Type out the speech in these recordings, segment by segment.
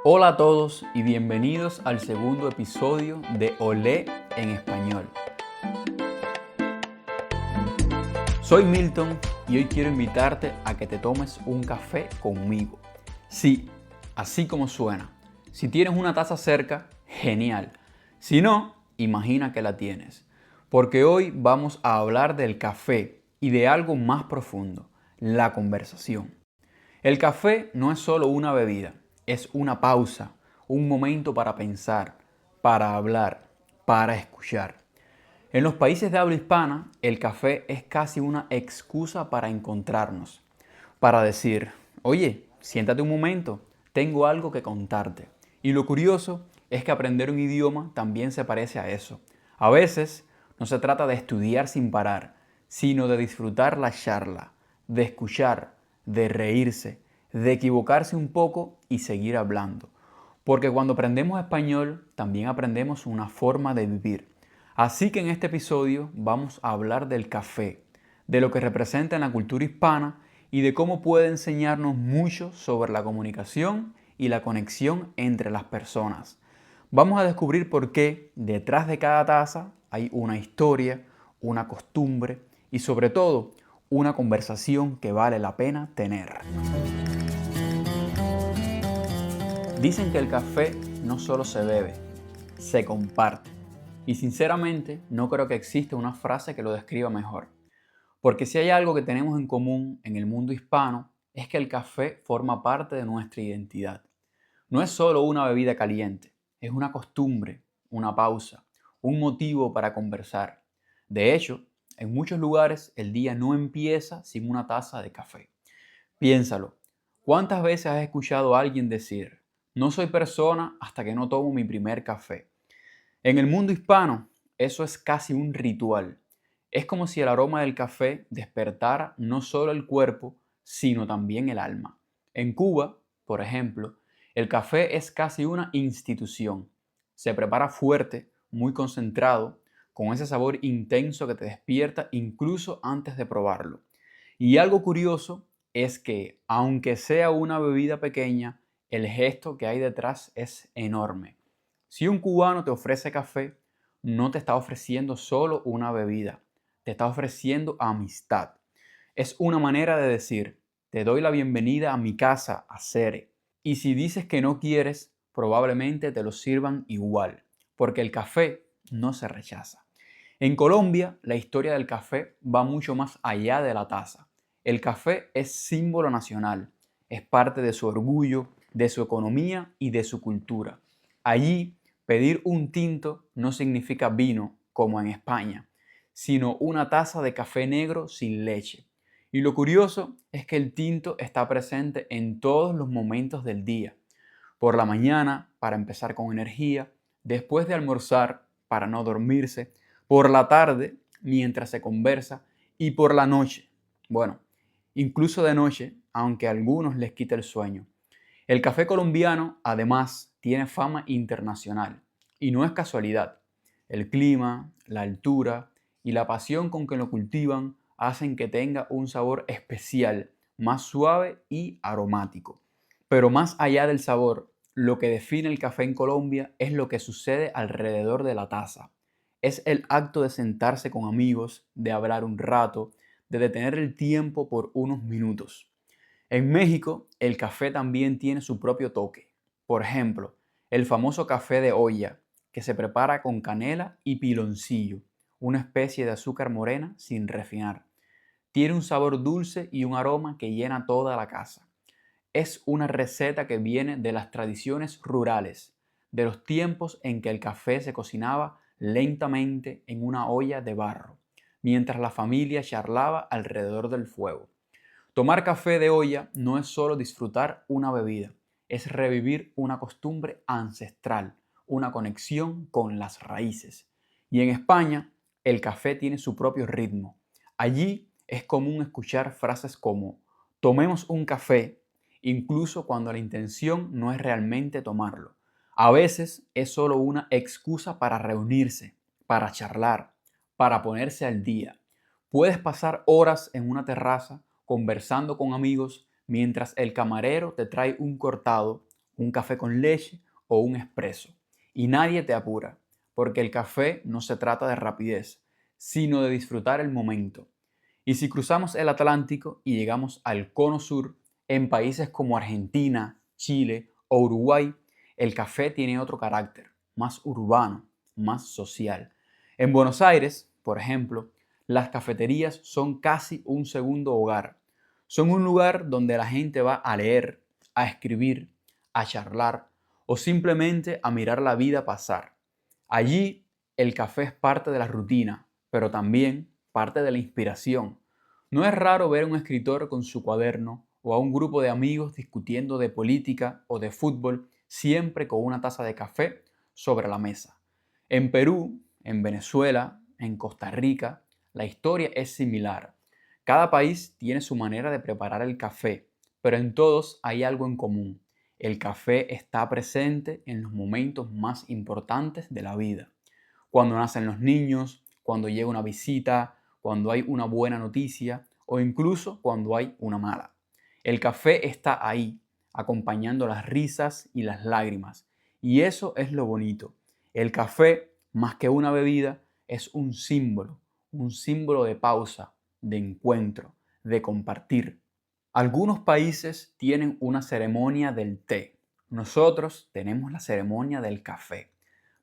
Hola a todos y bienvenidos al segundo episodio de Olé en español. Soy Milton y hoy quiero invitarte a que te tomes un café conmigo. Sí, así como suena. Si tienes una taza cerca, genial. Si no, imagina que la tienes. Porque hoy vamos a hablar del café y de algo más profundo, la conversación. El café no es solo una bebida, es una pausa, un momento para pensar, para hablar, para escuchar. En los países de habla hispana, el café es casi una excusa para encontrarnos, para decir, oye, siéntate un momento, tengo algo que contarte. Y lo curioso es que aprender un idioma también se parece a eso. A veces no se trata de estudiar sin parar, sino de disfrutar la charla, de escuchar, de reírse, de equivocarse un poco y seguir hablando. Porque cuando aprendemos español, también aprendemos una forma de vivir. Así que en este episodio vamos a hablar del café, de lo que representa en la cultura hispana y de cómo puede enseñarnos mucho sobre la comunicación y la conexión entre las personas. Vamos a descubrir por qué detrás de cada taza hay una historia, una costumbre y sobre todo una conversación que vale la pena tener. Dicen que el café no solo se bebe, se comparte. Y sinceramente no creo que exista una frase que lo describa mejor. Porque si hay algo que tenemos en común en el mundo hispano es que el café forma parte de nuestra identidad. No es solo una bebida caliente, es una costumbre, una pausa, un motivo para conversar. De hecho, en muchos lugares el día no empieza sin una taza de café. Piénsalo, ¿cuántas veces has escuchado a alguien decir, no soy persona hasta que no tomo mi primer café? En el mundo hispano, eso es casi un ritual. Es como si el aroma del café despertara no solo el cuerpo, sino también el alma. En Cuba, por ejemplo, el café es casi una institución. Se prepara fuerte, muy concentrado, con ese sabor intenso que te despierta incluso antes de probarlo. Y algo curioso es que, aunque sea una bebida pequeña, el gesto que hay detrás es enorme. Si un cubano te ofrece café, no te está ofreciendo solo una bebida, te está ofreciendo amistad. Es una manera de decir, te doy la bienvenida a mi casa, a Cere. Y si dices que no quieres, probablemente te lo sirvan igual, porque el café no se rechaza. En Colombia, la historia del café va mucho más allá de la taza. El café es símbolo nacional, es parte de su orgullo, de su economía y de su cultura. Allí, pedir un tinto no significa vino, como en España, sino una taza de café negro sin leche. Y lo curioso es que el tinto está presente en todos los momentos del día. Por la mañana, para empezar con energía, después de almorzar, para no dormirse, por la tarde, mientras se conversa, y por la noche. Bueno, incluso de noche, aunque a algunos les quite el sueño. El café colombiano, además, tiene fama internacional. Y no es casualidad. El clima, la altura y la pasión con que lo cultivan hacen que tenga un sabor especial, más suave y aromático. Pero más allá del sabor, lo que define el café en Colombia es lo que sucede alrededor de la taza. Es el acto de sentarse con amigos, de hablar un rato, de detener el tiempo por unos minutos. En México, el café también tiene su propio toque. Por ejemplo, el famoso café de olla, que se prepara con canela y piloncillo, una especie de azúcar morena sin refinar. Tiene un sabor dulce y un aroma que llena toda la casa. Es una receta que viene de las tradiciones rurales, de los tiempos en que el café se cocinaba lentamente en una olla de barro, mientras la familia charlaba alrededor del fuego. Tomar café de olla no es solo disfrutar una bebida, es revivir una costumbre ancestral, una conexión con las raíces. Y en España, el café tiene su propio ritmo. Allí es común escuchar frases como tomemos un café, incluso cuando la intención no es realmente tomarlo. A veces es solo una excusa para reunirse, para charlar, para ponerse al día. Puedes pasar horas en una terraza conversando con amigos mientras el camarero te trae un cortado, un café con leche o un espresso. Y nadie te apura, porque el café no se trata de rapidez, sino de disfrutar el momento. Y si cruzamos el Atlántico y llegamos al cono sur, en países como Argentina, Chile o Uruguay, el café tiene otro carácter, más urbano, más social. En Buenos Aires, por ejemplo, las cafeterías son casi un segundo hogar. Son un lugar donde la gente va a leer, a escribir, a charlar o simplemente a mirar la vida pasar. Allí el café es parte de la rutina, pero también parte de la inspiración. No es raro ver a un escritor con su cuaderno o a un grupo de amigos discutiendo de política o de fútbol, siempre con una taza de café sobre la mesa. En Perú, en Venezuela, en Costa Rica, la historia es similar. Cada país tiene su manera de preparar el café, pero en todos hay algo en común. El café está presente en los momentos más importantes de la vida. Cuando nacen los niños, cuando llega una visita, cuando hay una buena noticia o incluso cuando hay una mala. El café está ahí, acompañando las risas y las lágrimas. Y eso es lo bonito. El café, más que una bebida, es un símbolo de pausa, de encuentro, de compartir. Algunos países tienen una ceremonia del té. Nosotros tenemos la ceremonia del café.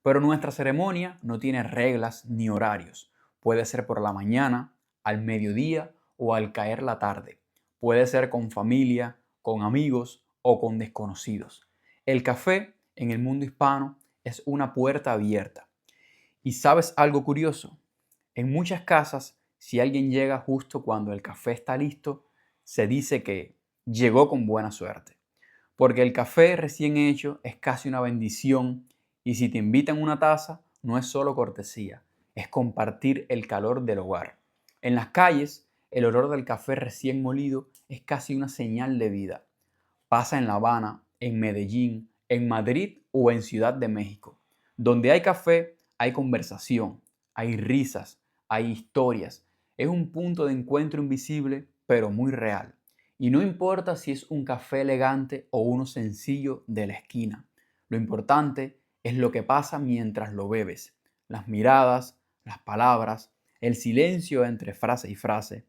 Pero nuestra ceremonia no tiene reglas ni horarios. Puede ser por la mañana, al mediodía o al caer la tarde. Puede ser con familia, con amigos o con desconocidos. El café en el mundo hispano es una puerta abierta. ¿Y sabes algo curioso? En muchas casas, si alguien llega justo cuando el café está listo, se dice que llegó con buena suerte. Porque el café recién hecho es casi una bendición y si te invitan una taza, no es solo cortesía, es compartir el calor del hogar. En las calles, el olor del café recién molido es casi una señal de vida. Pasa en La Habana, en Medellín, en Madrid o en Ciudad de México. Donde hay café, hay conversación, hay risas, hay historias. Es un punto de encuentro invisible, pero muy real. Y no importa si es un café elegante o uno sencillo de la esquina. Lo importante es lo que pasa mientras lo bebes. Las miradas, las palabras, el silencio entre frase y frase.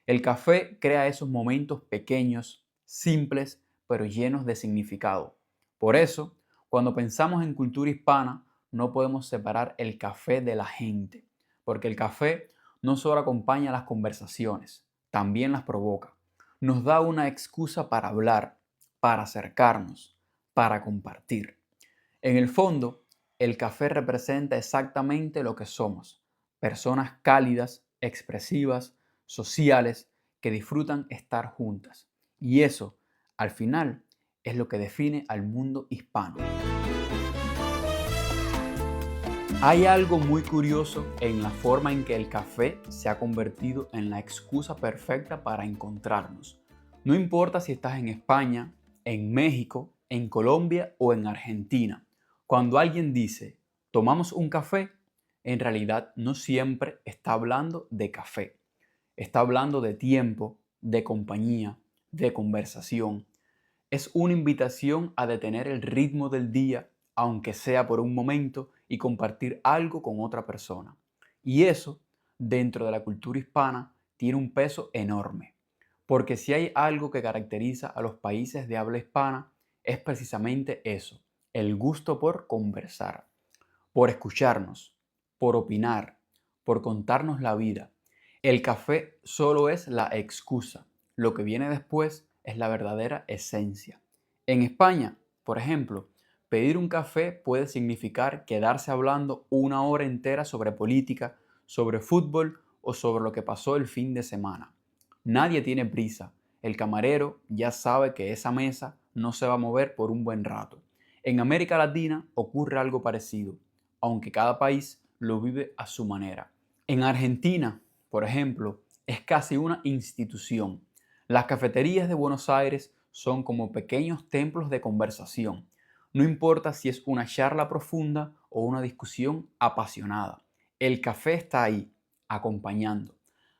El café crea esos momentos pequeños, simples, pero llenos de significado. Por eso, cuando pensamos en cultura hispana, no podemos separar el café de la gente, porque el café no solo acompaña las conversaciones, también las provoca. Nos da una excusa para hablar, para acercarnos, para compartir. En el fondo, el café representa exactamente lo que somos, personas cálidas, expresivas, sociales, que disfrutan estar juntas. Y eso, al final, es lo que define al mundo hispano. Hay algo muy curioso en la forma en que el café se ha convertido en la excusa perfecta para encontrarnos. No importa si estás en España, en México, en Colombia o en Argentina. Cuando alguien dice, tomamos un café, en realidad no siempre está hablando de café. Está hablando de tiempo, de compañía, de conversación. Es una invitación a detener el ritmo del día, aunque sea por un momento, y compartir algo con otra persona. Y eso, dentro de la cultura hispana, tiene un peso enorme. Porque si hay algo que caracteriza a los países de habla hispana, es precisamente eso, el gusto por conversar, por escucharnos, por opinar, por contarnos la vida. El café solo es la excusa. Lo que viene después es la verdadera esencia. En España, por ejemplo, pedir un café puede significar quedarse hablando una hora entera sobre política, sobre fútbol o sobre lo que pasó el fin de semana. Nadie tiene prisa. El camarero ya sabe que esa mesa no se va a mover por un buen rato. En América Latina ocurre algo parecido, aunque cada país lo vive a su manera. En Argentina, por ejemplo, es casi una institución. Las cafeterías de Buenos Aires son como pequeños templos de conversación. No importa si es una charla profunda o una discusión apasionada. El café está ahí, acompañando.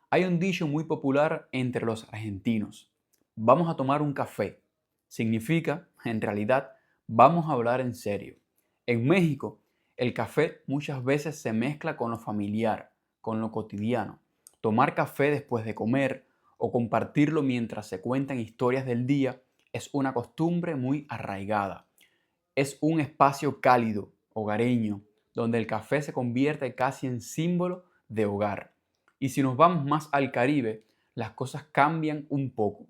Hay un dicho muy popular entre los argentinos. Vamos a tomar un café. Significa, en realidad, Vamos a hablar en serio. En México, el café muchas veces se mezcla con lo familiar, con lo cotidiano. Tomar café después de comer o compartirlo mientras se cuentan historias del día es una costumbre muy arraigada. Es un espacio cálido, hogareño, donde el café se convierte casi en símbolo de hogar. Y si nos vamos más al Caribe, las cosas cambian un poco,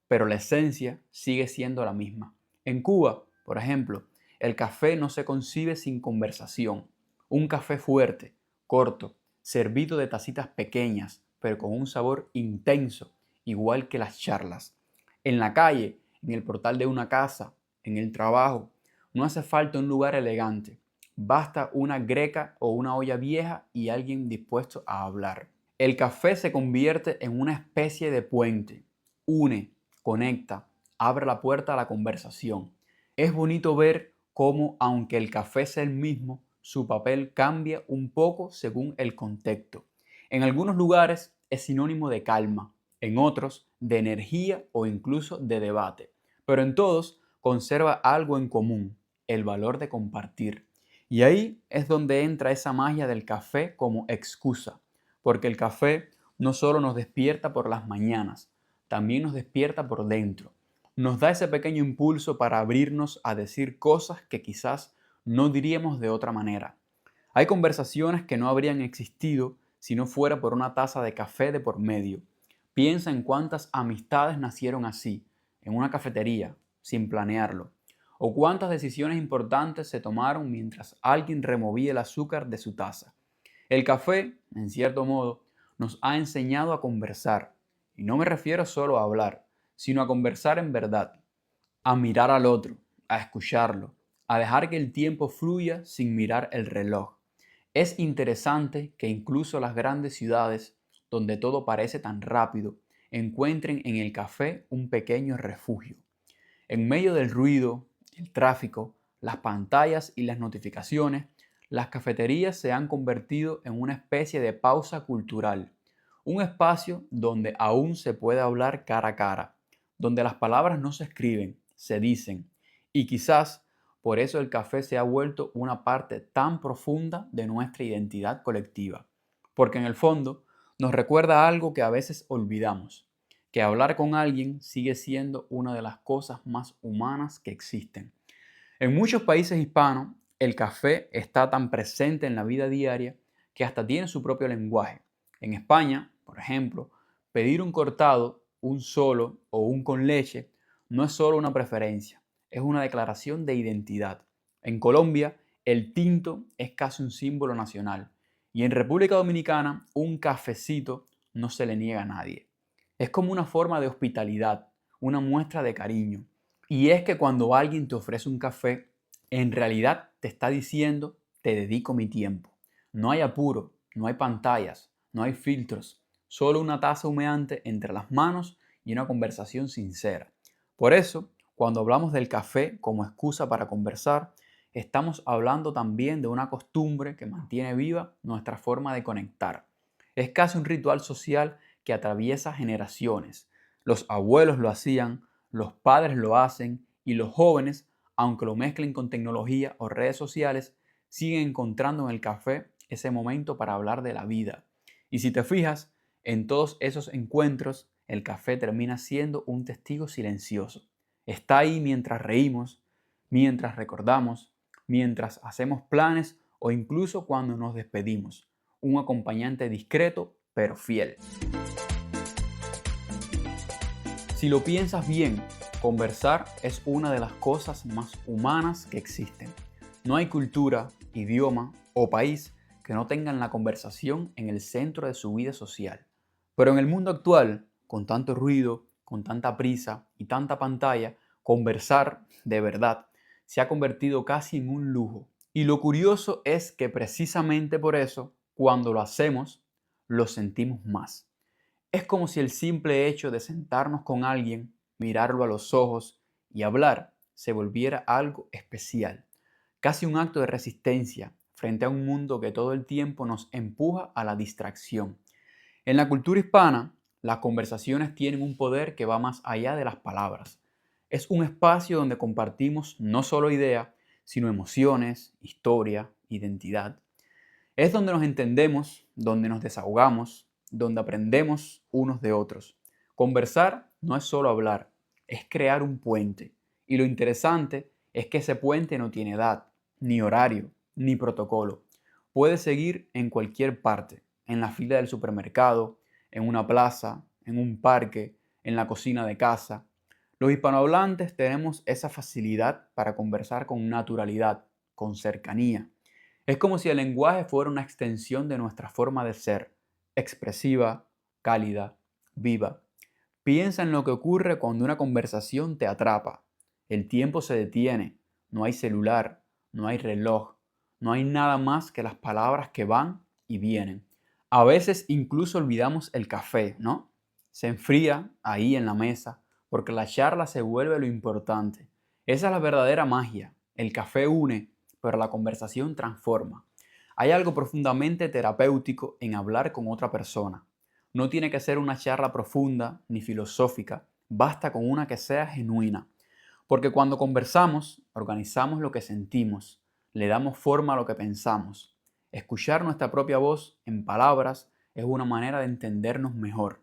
pero la esencia sigue siendo la misma. En Cuba, por ejemplo, el café no se concibe sin conversación. Un café fuerte, corto, servido de tacitas pequeñas, pero con un sabor intenso, igual que las charlas. En la calle, en el portal de una casa, en el trabajo, no hace falta un lugar elegante. Basta una greca o una olla vieja y alguien dispuesto a hablar. El café se convierte en una especie de puente. Une, conecta, abre la puerta a la conversación. Es bonito ver cómo, aunque el café sea el mismo, su papel cambia un poco según el contexto. En algunos lugares es sinónimo de calma, en otros de energía o incluso de debate, pero en todos conserva algo en común, el valor de compartir. Y ahí es donde entra esa magia del café como excusa, porque el café no solo nos despierta por las mañanas, también nos despierta por dentro. Nos da ese pequeño impulso para abrirnos a decir cosas que quizás no diríamos de otra manera. Hay conversaciones que no habrían existido si no fuera por una taza de café de por medio. Piensa en cuántas amistades nacieron así, en una cafetería, sin planearlo. O cuántas decisiones importantes se tomaron mientras alguien removía el azúcar de su taza. El café, en cierto modo, nos ha enseñado a conversar. Y no me refiero solo a hablar, sino a conversar en verdad, a mirar al otro, a escucharlo, a dejar que el tiempo fluya sin mirar el reloj. Es interesante que incluso las grandes ciudades, donde todo parece tan rápido, encuentren en el café un pequeño refugio. En medio del ruido, el tráfico, las pantallas y las notificaciones, las cafeterías se han convertido en una especie de pausa cultural, un espacio donde aún se puede hablar cara a cara, donde las palabras no se escriben, se dicen, y quizás por eso el café se ha vuelto una parte tan profunda de nuestra identidad colectiva, porque en el fondo nos recuerda algo que a veces olvidamos, que hablar con alguien sigue siendo una de las cosas más humanas que existen. En muchos países hispanos, el café está tan presente en la vida diaria que hasta tiene su propio lenguaje. En España, por ejemplo, pedir un cortado, un solo o un con leche no es solo una preferencia, es una declaración de identidad. En Colombia, el tinto es casi un símbolo nacional y en República Dominicana, un cafecito no se le niega a nadie. Es como una forma de hospitalidad, una muestra de cariño. Y es que cuando alguien te ofrece un café, en realidad te está diciendo, te dedico mi tiempo. No hay apuro, no hay pantallas, no hay filtros, solo una taza humeante entre las manos y una conversación sincera. Por eso, cuando hablamos del café como excusa para conversar, estamos hablando también de una costumbre que mantiene viva nuestra forma de conectar. Es casi un ritual social que atraviesa generaciones. Los abuelos lo hacían, los padres lo hacen y los jóvenes, aunque lo mezclen con tecnología o redes sociales, siguen encontrando en el café ese momento para hablar de la vida. Y si te fijas, en todos esos encuentros, el café termina siendo un testigo silencioso. Está ahí mientras reímos, mientras recordamos, mientras hacemos planes o incluso cuando nos despedimos. Un acompañante discreto pero fiel. Si lo piensas bien, conversar es una de las cosas más humanas que existen. No hay cultura, idioma o país que no tengan la conversación en el centro de su vida social. Pero en el mundo actual, con tanto ruido, con tanta prisa y tanta pantalla, conversar de verdad se ha convertido casi en un lujo. Y lo curioso es que precisamente por eso, cuando lo hacemos, lo sentimos más. Es como si el simple hecho de sentarnos con alguien, mirarlo a los ojos y hablar se volviera algo especial, casi un acto de resistencia frente a un mundo que todo el tiempo nos empuja a la distracción. En la cultura hispana, las conversaciones tienen un poder que va más allá de las palabras. Es un espacio donde compartimos no solo ideas, sino emociones, historia, identidad. Es donde nos entendemos, donde nos desahogamos, donde aprendemos unos de otros. Conversar no es solo hablar, es crear un puente. Y lo interesante es que ese puente no tiene edad, ni horario, ni protocolo. Puede seguir en cualquier parte, en la fila del supermercado, en una plaza, en un parque, en la cocina de casa. Los hispanohablantes tenemos esa facilidad para conversar con naturalidad, con cercanía. Es como si el lenguaje fuera una extensión de nuestra forma de ser, expresiva, cálida, viva. Piensa en lo que ocurre cuando una conversación te atrapa. El tiempo se detiene, no hay celular, no hay reloj, no hay nada más que las palabras que van y vienen. A veces incluso olvidamos el café, ¿no? Se enfría ahí en la mesa porque la charla se vuelve lo importante. Esa es la verdadera magia. El café une, pero la conversación transforma. Hay algo profundamente terapéutico en hablar con otra persona. No tiene que ser una charla profunda ni filosófica, basta con una que sea genuina. Porque cuando conversamos, organizamos lo que sentimos, le damos forma a lo que pensamos. Escuchar nuestra propia voz en palabras es una manera de entendernos mejor.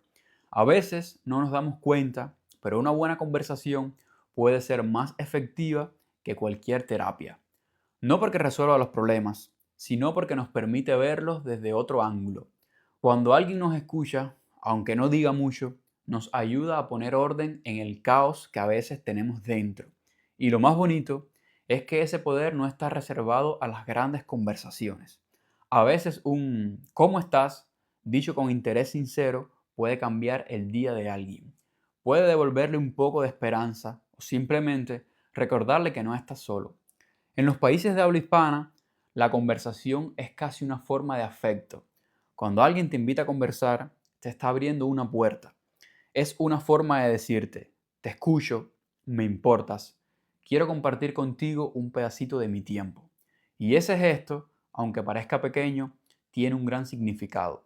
A veces no nos damos cuenta, pero una buena conversación puede ser más efectiva que cualquier terapia. No porque resuelva los problemas, sino porque nos permite verlos desde otro ángulo. Cuando alguien nos escucha, aunque no diga mucho, nos ayuda a poner orden en el caos que a veces tenemos dentro. Y lo más bonito es que ese poder no está reservado a las grandes conversaciones. A veces un ¿cómo estás? Dicho con interés sincero puede cambiar el día de alguien. Puede devolverle un poco de esperanza o simplemente recordarle que no está solo. En los países de habla hispana, la conversación es casi una forma de afecto. Cuando alguien te invita a conversar, te está abriendo una puerta. Es una forma de decirte, te escucho, me importas, quiero compartir contigo un pedacito de mi tiempo. Y ese gesto, aunque parezca pequeño, tiene un gran significado.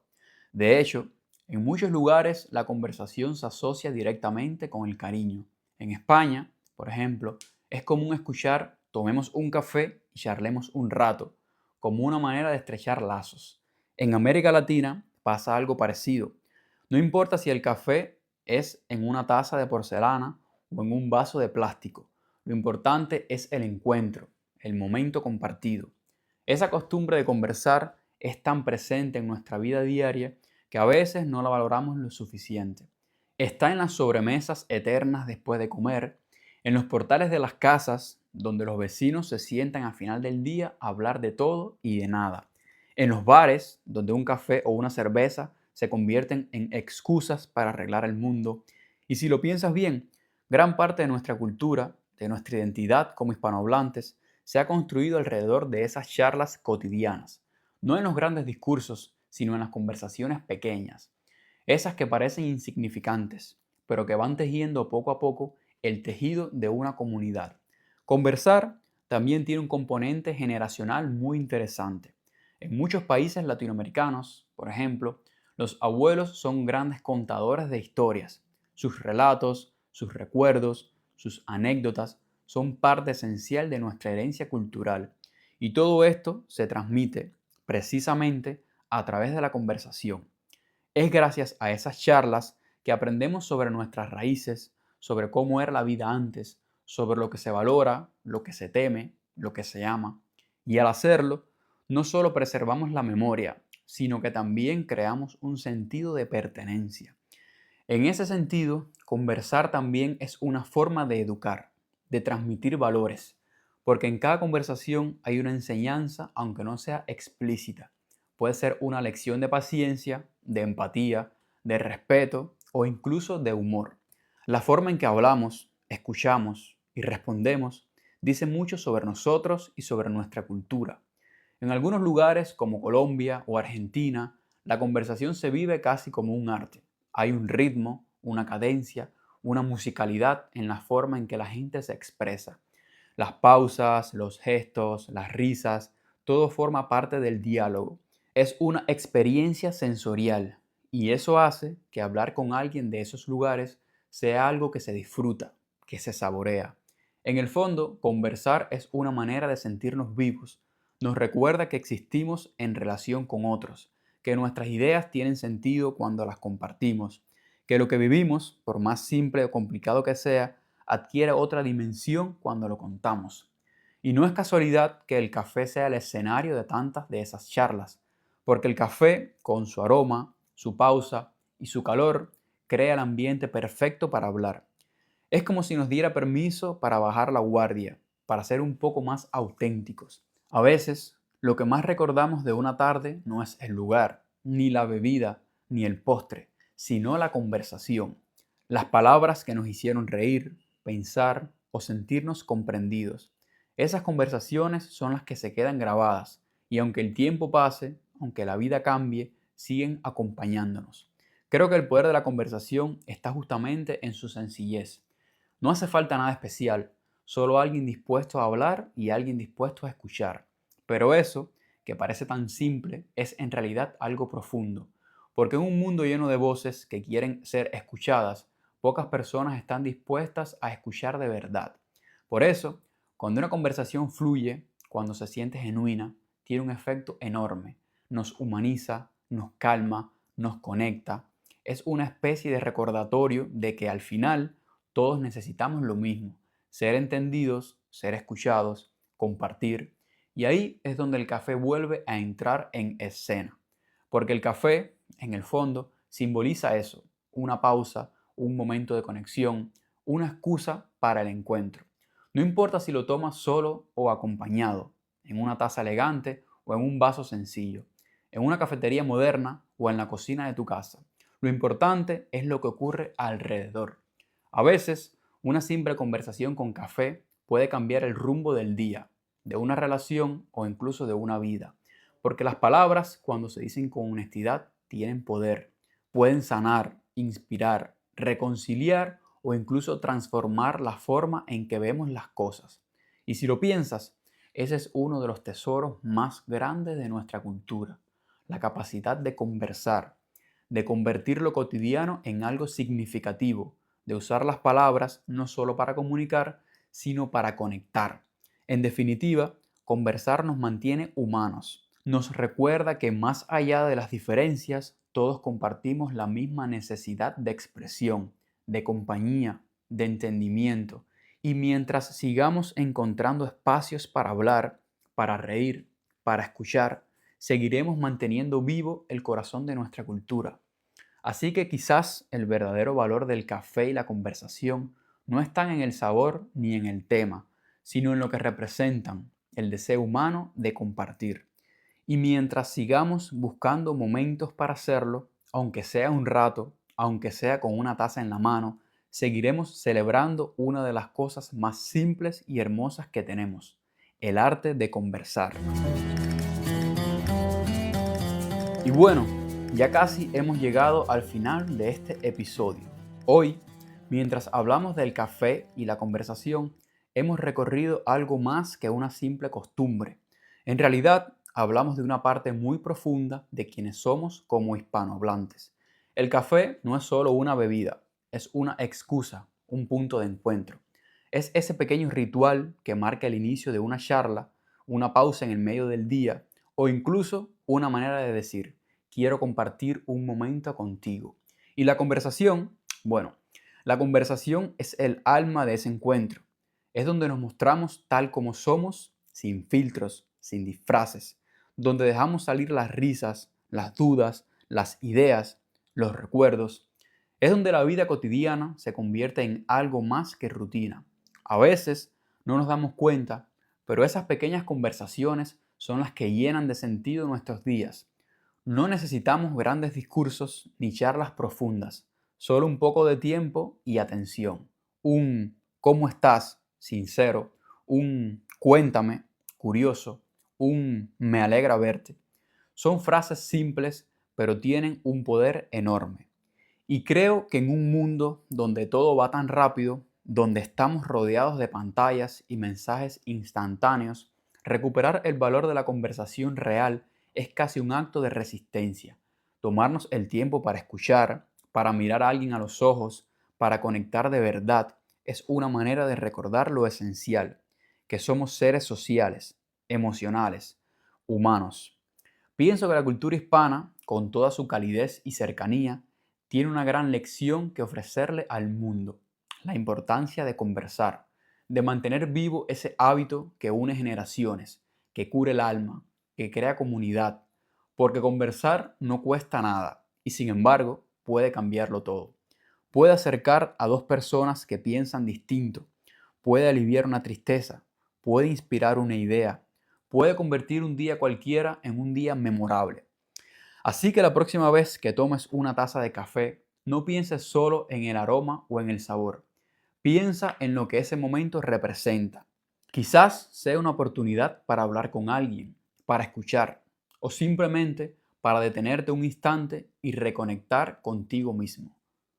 De hecho, en muchos lugares la conversación se asocia directamente con el cariño. En España, por ejemplo, es común escuchar tomemos un café y charlemos un rato, como una manera de estrechar lazos. En América Latina pasa algo parecido. No importa si el café es en una taza de porcelana o en un vaso de plástico. Lo importante es el encuentro, el momento compartido. Esa costumbre de conversar es tan presente en nuestra vida diaria que a veces no la valoramos lo suficiente. Está en las sobremesas eternas después de comer, en los portales de las casas donde los vecinos se sientan al final del día a hablar de todo y de nada, en los bares donde un café o una cerveza se convierten en excusas para arreglar el mundo. Y si lo piensas bien, gran parte de nuestra cultura, de nuestra identidad como hispanohablantes, se ha construido alrededor de esas charlas cotidianas, no en los grandes discursos, sino en las conversaciones pequeñas, esas que parecen insignificantes, pero que van tejiendo poco a poco el tejido de una comunidad. Conversar también tiene un componente generacional muy interesante. En muchos países latinoamericanos, por ejemplo, los abuelos son grandes contadores de historias. Sus relatos, sus recuerdos, sus anécdotas son parte esencial de nuestra herencia cultural. Y todo esto se transmite precisamente a través de la conversación. Es gracias a esas charlas que aprendemos sobre nuestras raíces, sobre cómo era la vida antes, sobre lo que se valora, lo que se teme, lo que se ama. Y al hacerlo, no solo preservamos la memoria, sino que también creamos un sentido de pertenencia. En ese sentido, conversar también es una forma de educar, de transmitir valores, porque en cada conversación hay una enseñanza, aunque no sea explícita. Puede ser una lección de paciencia, de empatía, de respeto o incluso de humor. La forma en que hablamos, escuchamos y respondemos dice mucho sobre nosotros y sobre nuestra cultura. En algunos lugares como Colombia o Argentina, la conversación se vive casi como un arte. Hay un ritmo, una cadencia, una musicalidad en la forma en que la gente se expresa. Las pausas, los gestos, las risas, todo forma parte del diálogo. Es una experiencia sensorial y eso hace que hablar con alguien de esos lugares sea algo que se disfruta, que se saborea. En el fondo, conversar es una manera de sentirnos vivos. Nos recuerda que existimos en relación con otros, que nuestras ideas tienen sentido cuando las compartimos, que lo que vivimos, por más simple o complicado que sea, adquiere otra dimensión cuando lo contamos. Y no es casualidad que el café sea el escenario de tantas de esas charlas, porque el café, con su aroma, su pausa y su calor, crea el ambiente perfecto para hablar. Es como si nos diera permiso para bajar la guardia, para ser un poco más auténticos. A veces, lo que más recordamos de una tarde no es el lugar, ni la bebida, ni el postre, sino la conversación, las palabras que nos hicieron reír, pensar o sentirnos comprendidos. Esas conversaciones son las que se quedan grabadas y aunque el tiempo pase, aunque la vida cambie, siguen acompañándonos. Creo que el poder de la conversación está justamente en su sencillez. No hace falta nada especial, solo alguien dispuesto a hablar y alguien dispuesto a escuchar. Pero eso, que parece tan simple, es en realidad algo profundo, porque en un mundo lleno de voces que quieren ser escuchadas, pocas personas están dispuestas a escuchar de verdad. Por eso, cuando una conversación fluye, cuando se siente genuina, tiene un efecto enorme. Nos humaniza, nos calma, nos conecta. Es una especie de recordatorio de que al final todos necesitamos lo mismo, ser entendidos, ser escuchados, compartir. Y ahí es donde el café vuelve a entrar en escena. Porque el café, en el fondo, simboliza eso, una pausa, un momento de conexión, una excusa para el encuentro. No importa si lo tomas solo o acompañado, en una taza elegante o en un vaso sencillo, en una cafetería moderna o en la cocina de tu casa. Lo importante es lo que ocurre alrededor. A veces, una simple conversación con café puede cambiar el rumbo del día, de una relación o incluso de una vida. Porque las palabras, cuando se dicen con honestidad, tienen poder. Pueden sanar, inspirar, reconciliar o incluso transformar la forma en que vemos las cosas. Y si lo piensas, ese es uno de los tesoros más grandes de nuestra cultura, la capacidad de conversar, de convertir lo cotidiano en algo significativo, de usar las palabras no solo para comunicar, sino para conectar. En definitiva, conversar nos mantiene humanos. Nos recuerda que más allá de las diferencias, todos compartimos la misma necesidad de expresión, de compañía, de entendimiento. Y mientras sigamos encontrando espacios para hablar, para reír, para escuchar, seguiremos manteniendo vivo el corazón de nuestra cultura. Así que quizás el verdadero valor del café y la conversación no están en el sabor ni en el tema, sino en lo que representan, el deseo humano de compartir. Y mientras sigamos buscando momentos para hacerlo, aunque sea un rato, aunque sea con una taza en la mano, seguiremos celebrando una de las cosas más simples y hermosas que tenemos, el arte de conversar. Y bueno, ya casi hemos llegado al final de este episodio. Hoy, mientras hablamos del café y la conversación, hemos recorrido algo más que una simple costumbre. En realidad, hablamos de una parte muy profunda de quienes somos como hispanohablantes. El café no es solo una bebida, es una excusa, un punto de encuentro. Es ese pequeño ritual que marca el inicio de una charla, una pausa en el medio del día o incluso una manera de decir: quiero compartir un momento contigo. Y la conversación, bueno, la conversación es el alma de ese encuentro. Es donde nos mostramos tal como somos, sin filtros, sin disfraces, donde dejamos salir las risas, las dudas, las ideas, los recuerdos. Es donde la vida cotidiana se convierte en algo más que rutina. A veces no nos damos cuenta, pero esas pequeñas conversaciones son las que llenan de sentido nuestros días. No necesitamos grandes discursos ni charlas profundas, solo un poco de tiempo y atención. Un ¿cómo estás? Sincero, un cuéntame, curioso, un me alegra verte. Son frases simples, pero tienen un poder enorme. Y creo que en un mundo donde todo va tan rápido, donde estamos rodeados de pantallas y mensajes instantáneos, recuperar el valor de la conversación real es casi un acto de resistencia. Tomarnos el tiempo para escuchar, para mirar a alguien a los ojos, para conectar de verdad, es una manera de recordar lo esencial, que somos seres sociales, emocionales, humanos. Pienso que la cultura hispana, con toda su calidez y cercanía, tiene una gran lección que ofrecerle al mundo: la importancia de conversar, de mantener vivo ese hábito que une generaciones, que cura el alma, que crea comunidad, porque conversar no cuesta nada y sin embargo puede cambiarlo todo. Puede acercar a dos personas que piensan distinto, puede aliviar una tristeza, puede inspirar una idea, puede convertir un día cualquiera en un día memorable. Así que la próxima vez que tomes una taza de café, no pienses solo en el aroma o en el sabor. Piensa en lo que ese momento representa. Quizás sea una oportunidad para hablar con alguien, para escuchar o simplemente para detenerte un instante y reconectar contigo mismo.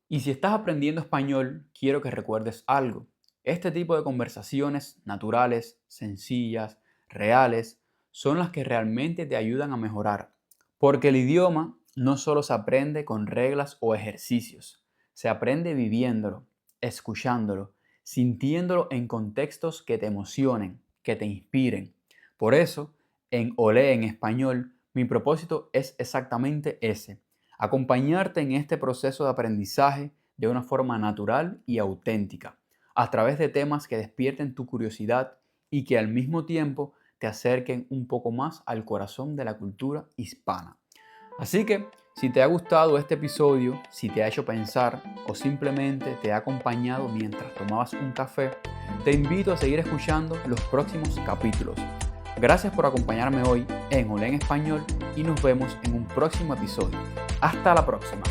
Y si estás aprendiendo español, quiero que recuerdes algo. Este tipo de conversaciones naturales, sencillas, reales, son las que realmente te ayudan a mejorar. Porque el idioma no solo se aprende con reglas o ejercicios, se aprende viviéndolo, escuchándolo, sintiéndolo en contextos que te emocionen, que te inspiren. Por eso, en Olé en Español, mi propósito es exactamente ese: acompañarte en este proceso de aprendizaje de una forma natural y auténtica, a través de temas que despierten tu curiosidad y que al mismo tiempo te acerquen un poco más al corazón de la cultura hispana. Así que, si te ha gustado este episodio, si te ha hecho pensar o simplemente te ha acompañado mientras tomabas un café, te invito a seguir escuchando los próximos capítulos. Gracias por acompañarme hoy en Olé en Español y nos vemos en un próximo episodio. Hasta la próxima.